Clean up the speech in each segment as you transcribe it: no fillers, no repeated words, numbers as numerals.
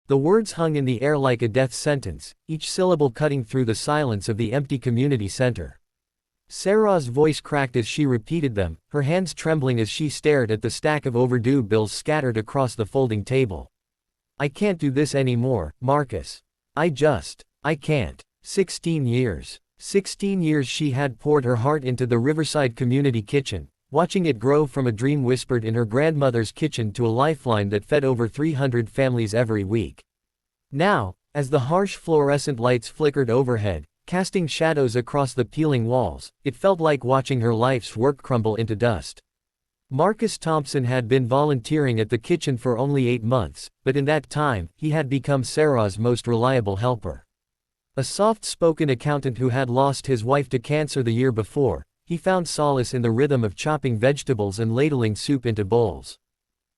The words hung in the air like a death sentence, each syllable cutting through the silence of the empty community center. Sarah's voice cracked as she repeated them, her hands trembling as she stared at the stack of overdue bills scattered across the folding table. I can't do this anymore, Marcus. I can't. 16 years. 16 years she had poured her heart into the Riverside Community Kitchen, watching it grow from a dream whispered in her grandmother's kitchen to a lifeline that fed over 300 families every week. Now, as the harsh fluorescent lights flickered overhead, casting shadows across the peeling walls, it felt like watching her life's work crumble into dust. Marcus Thompson had been volunteering at the kitchen for only 8 months, but in that time, he had become Sarah's most reliable helper. A soft-spoken accountant who had lost his wife to cancer the year before, he found solace in the rhythm of chopping vegetables and ladling soup into bowls.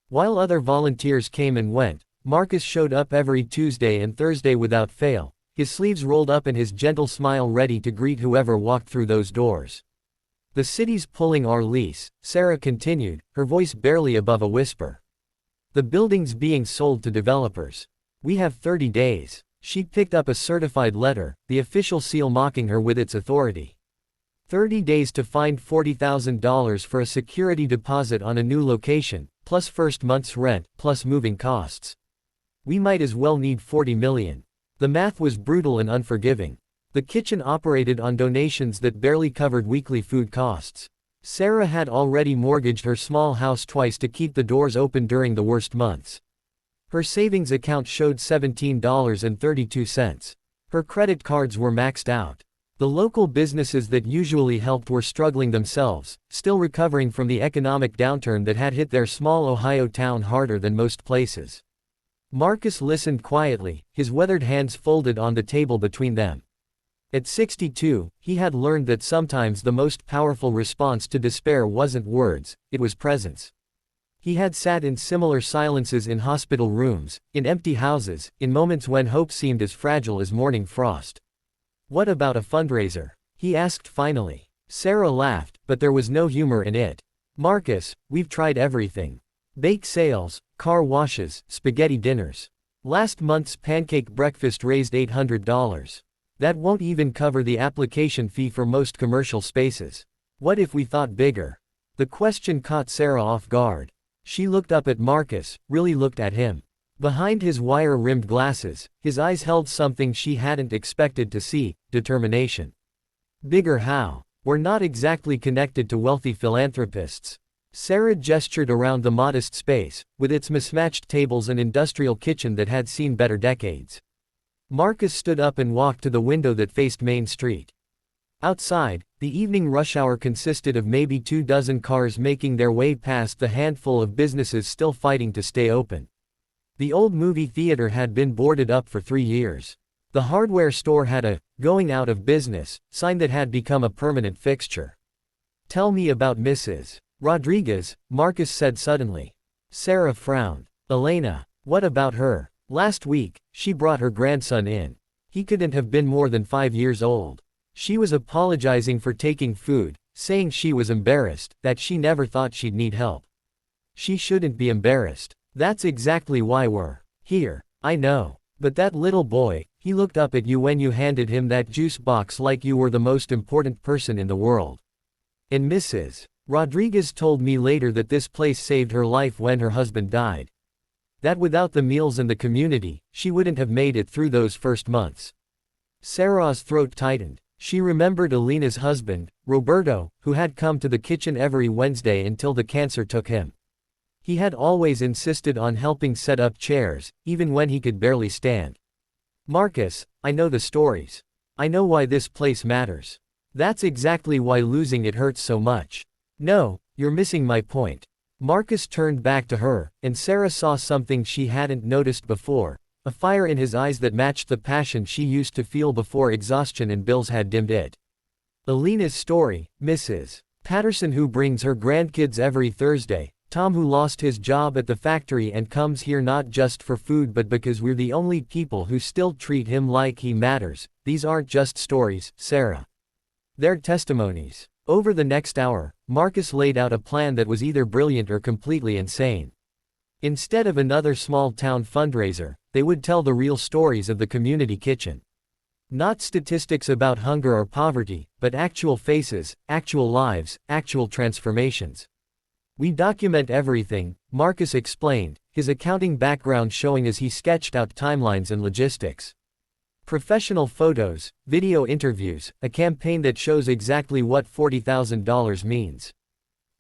While other volunteers came and went, Marcus showed up every Tuesday and Thursday without fail, his sleeves rolled up and his gentle smile ready to greet whoever walked through those doors. The city's pulling our lease, Sarah continued, her voice barely above a whisper. The building's being sold to developers. We have 30 days. She picked up a certified letter, the official seal mocking her with its authority. 30 days to find $40,000 for a security deposit on a new location, plus first month's rent, plus moving costs. We might as well need $40 million. The math was brutal and unforgiving. The kitchen operated on donations that barely covered weekly food costs. Sarah had already mortgaged her small house twice to keep the doors open during the worst months. Her savings account showed $17.32. Her credit cards were maxed out. The local businesses that usually helped were struggling themselves, still recovering from the economic downturn that had hit their small Ohio town harder than most places. Marcus listened quietly, his weathered hands folded on the table between them. At 62, he had learned that sometimes the most powerful response to despair wasn't words, it was presence. He had sat in similar silences in hospital rooms, in empty houses, in moments when hope seemed as fragile as morning frost. What about a fundraiser? He asked finally. Sarah laughed, but there was no humor in it. Marcus, we've tried everything. Bake sales, car washes, spaghetti dinners. Last month's pancake breakfast raised $800. That won't even cover the application fee for most commercial spaces. What if we thought bigger? The question caught Sarah off guard. She looked up at Marcus, really looked at him. Behind his wire-rimmed glasses, his eyes held something she hadn't expected to see, determination. Bigger how? We're not exactly connected to wealthy philanthropists. Sarah gestured around the modest space, with its mismatched tables and industrial kitchen that had seen better decades. Marcus stood up and walked to the window that faced Main Street. Outside, the evening rush hour consisted of maybe 24 cars making their way past the handful of businesses still fighting to stay open. The old movie theater had been boarded up for 3 years. The hardware store had a "going out of business" sign that had become a permanent fixture. Tell me about Mrs. Rodriguez, Marcus said suddenly. Sarah frowned. Elena, what about her? Last week, she brought her grandson in. He couldn't have been more than 5 years old. She was apologizing for taking food, saying she was embarrassed, that she never thought she'd need help. She shouldn't be embarrassed. That's exactly why we're here. I know. But that little boy, he looked up at you when you handed him that juice box like you were the most important person in the world. And Mrs. Rodriguez told me later that this place saved her life when her husband died. That without the meals and the community, she wouldn't have made it through those first months. Sarah's throat tightened. She remembered Alina's husband, Roberto, who had come to the kitchen every Wednesday until the cancer took him. He had always insisted on helping set up chairs, even when he could barely stand. Marcus, I know the stories. I know why this place matters. That's exactly why losing it hurts so much. No, you're missing my point. Marcus turned back to her, and Sarah saw something she hadn't noticed before, a fire in his eyes that matched the passion she used to feel before exhaustion and bills had dimmed it. Alina's story, Mrs. Patterson who brings her grandkids every Thursday, Tom who lost his job at the factory and comes here not just for food but because we're the only people who still treat him like he matters. These aren't just stories, Sarah. They're testimonies. Over the next hour, Marcus laid out a plan that was either brilliant or completely insane. Instead of another small-town fundraiser, they would tell the real stories of the community kitchen. Not statistics about hunger or poverty, but actual faces, actual lives, actual transformations. We document everything, Marcus explained, his accounting background showing as he sketched out timelines and logistics. Professional photos, video interviews, a campaign that shows exactly what $40,000 means.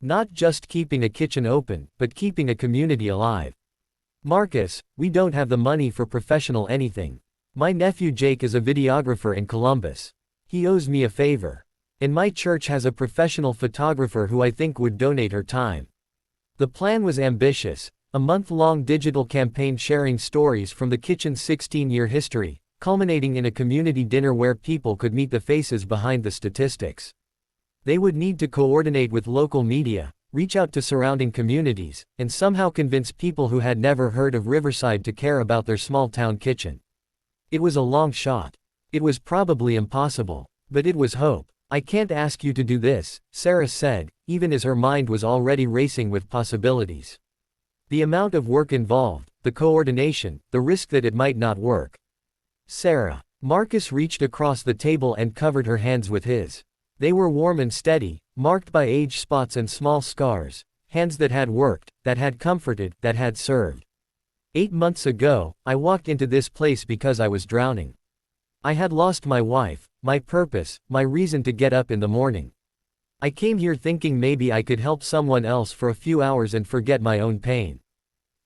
Not just keeping a kitchen open, but keeping a community alive. Marcus, we don't have the money for professional anything. My nephew Jake is a videographer in Columbus. He owes me a favor. And my church has a professional photographer who I think would donate her time. The plan was ambitious, a month-long digital campaign sharing stories from the kitchen's 16-year history, culminating in a community dinner where people could meet the faces behind the statistics. They would need to coordinate with local media, reach out to surrounding communities, and somehow convince people who had never heard of Riverside to care about their small-town kitchen. It was a long shot. It was probably impossible. But it was hope. I can't ask you to do this, Sarah said, even as her mind was already racing with possibilities. The amount of work involved, the coordination, the risk that it might not work. Sarah. Marcus reached across the table and covered her hands with his. They were warm and steady, marked by age spots and small scars, hands that had worked, that had comforted, that had served. 8 months ago, I walked into this place because I was drowning. I had lost my wife, my purpose, my reason to get up in the morning. I came here thinking maybe I could help someone else for a few hours and forget my own pain.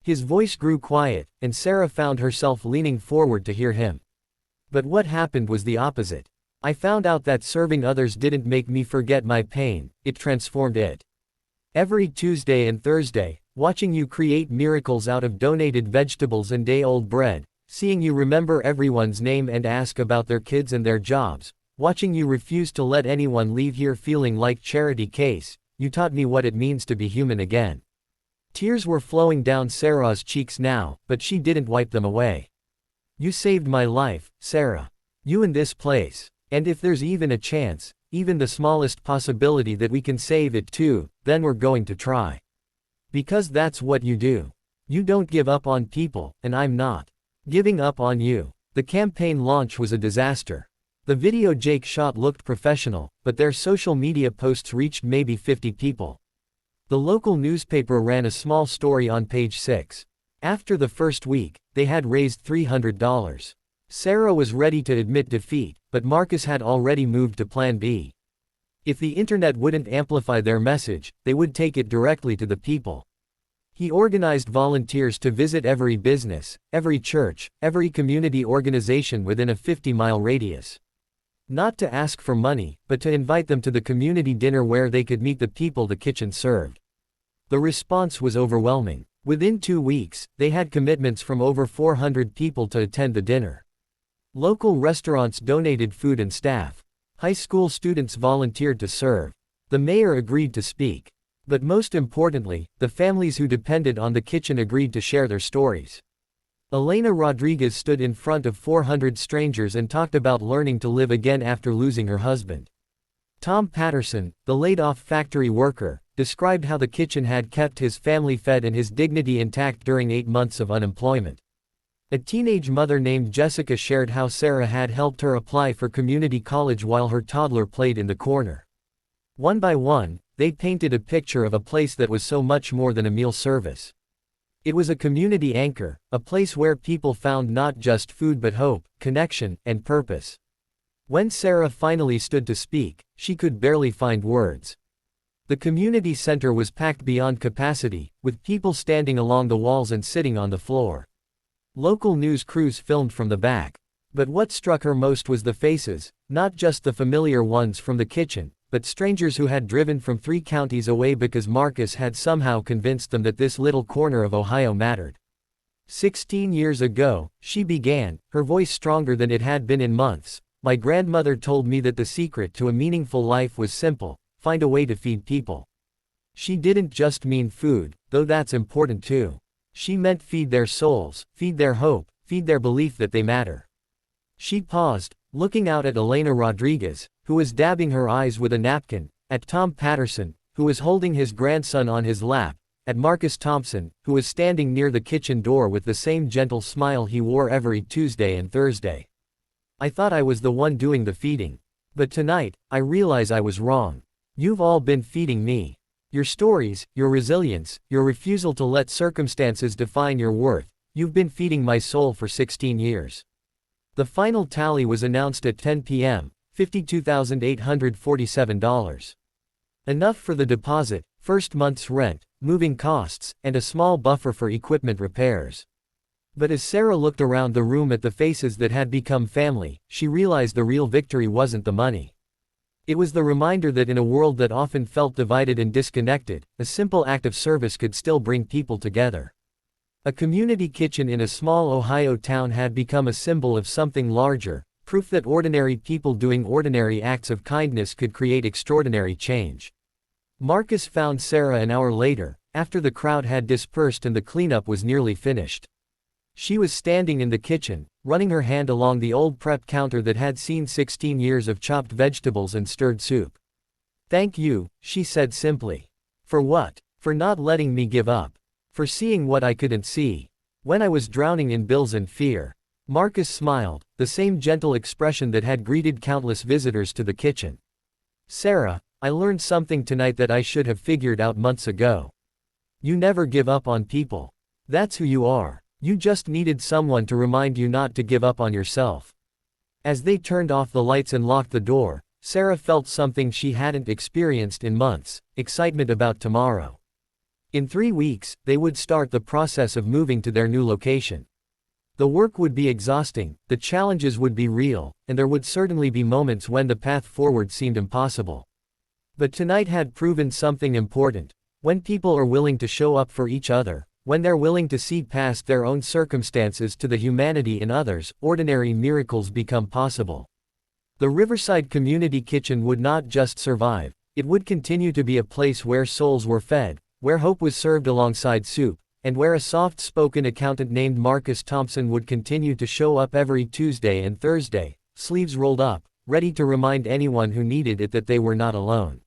His voice grew quiet, and Sarah found herself leaning forward to hear him. But what happened was the opposite. I found out that serving others didn't make me forget my pain, it transformed it. Every Tuesday and Thursday, watching you create miracles out of donated vegetables and day-old bread, seeing you remember everyone's name and ask about their kids and their jobs, watching you refuse to let anyone leave here feeling like charity case, you taught me what it means to be human again. Tears were flowing down Sarah's cheeks now, but she didn't wipe them away. You saved my life, Sarah. You and this place. And if there's even a chance, even the smallest possibility that we can save it too, then we're going to try. Because that's what you do. You don't give up on people, and I'm not giving up on you. The campaign launch was a disaster. The video Jake shot looked professional, but their social media posts reached maybe 50 people. The local newspaper ran a small story on page 6. After the first week, they had raised $300. Sarah was ready to admit defeat, but Marcus had already moved to Plan B. If the internet wouldn't amplify their message, they would take it directly to the people. He organized volunteers to visit every business, every church, every community organization within a 50-mile radius. Not to ask for money, but to invite them to the community dinner where they could meet the people the kitchen served. The response was overwhelming. Within 2 weeks, they had commitments from over 400 people to attend the dinner. Local restaurants donated food and staff. High school students volunteered to serve. The mayor agreed to speak. But most importantly, the families who depended on the kitchen agreed to share their stories. Elena Rodriguez stood in front of 400 strangers and talked about learning to live again after losing her husband. Tom Patterson, the laid-off factory worker, described how the kitchen had kept his family fed and his dignity intact during 8 months of unemployment. A teenage mother named Jessica shared how Sarah had helped her apply for community college while her toddler played in the corner. One by one, they painted a picture of a place that was so much more than a meal service. It was a community anchor, a place where people found not just food but hope, connection, and purpose. When Sarah finally stood to speak, she could barely find words. The community center was packed beyond capacity, with people standing along the walls and sitting on the floor. Local news crews filmed from the back. But what struck her most was the faces, not just the familiar ones from the kitchen, but strangers who had driven from 3 counties away because Marcus had somehow convinced them that this little corner of Ohio mattered. 16 years ago, she began, her voice stronger than it had been in months. My grandmother told me that the secret to a meaningful life was simple: find a way to feed people. She didn't just mean food, though that's important too. She meant feed their souls, feed their hope, feed their belief that they matter. She paused, looking out at Elena Rodriguez, who was dabbing her eyes with a napkin, at Tom Patterson, who was holding his grandson on his lap, at Marcus Thompson, who was standing near the kitchen door with the same gentle smile he wore every Tuesday and Thursday. I thought I was the one doing the feeding. But tonight, I realize I was wrong. You've all been feeding me. Your stories, your resilience, your refusal to let circumstances define your worth, you've been feeding my soul for 16 years. The final tally was announced at 10 p.m., $52,847. Enough for the deposit, first month's rent, moving costs, and a small buffer for equipment repairs. But as Sarah looked around the room at the faces that had become family, she realized the real victory wasn't the money. It was the reminder that in a world that often felt divided and disconnected, a simple act of service could still bring people together. A community kitchen in a small Ohio town had become a symbol of something larger, proof that ordinary people doing ordinary acts of kindness could create extraordinary change. Marcus found Sarah an hour later, after the crowd had dispersed and the cleanup was nearly finished. She was standing in the kitchen, running her hand along the old prep counter that had seen 16 years of chopped vegetables and stirred soup. "Thank you," she said simply. "For what? For not letting me give up. For seeing what I couldn't see. When I was drowning in bills and fear." Marcus smiled, the same gentle expression that had greeted countless visitors to the kitchen. "Sarah, I learned something tonight that I should have figured out months ago. You never give up on people. That's who you are. You just needed someone to remind you not to give up on yourself." As they turned off the lights and locked the door, Sarah felt something she hadn't experienced in months: excitement about tomorrow. In 3 weeks, they would start the process of moving to their new location. The work would be exhausting, the challenges would be real, and there would certainly be moments when the path forward seemed impossible. But tonight had proven something important. When people are willing to show up for each other, when they're willing to see past their own circumstances to the humanity in others, ordinary miracles become possible. The Riverside Community Kitchen would not just survive, it would continue to be a place where souls were fed, where hope was served alongside soup, and where a soft-spoken accountant named Marcus Thompson would continue to show up every Tuesday and Thursday, sleeves rolled up, ready to remind anyone who needed it that they were not alone.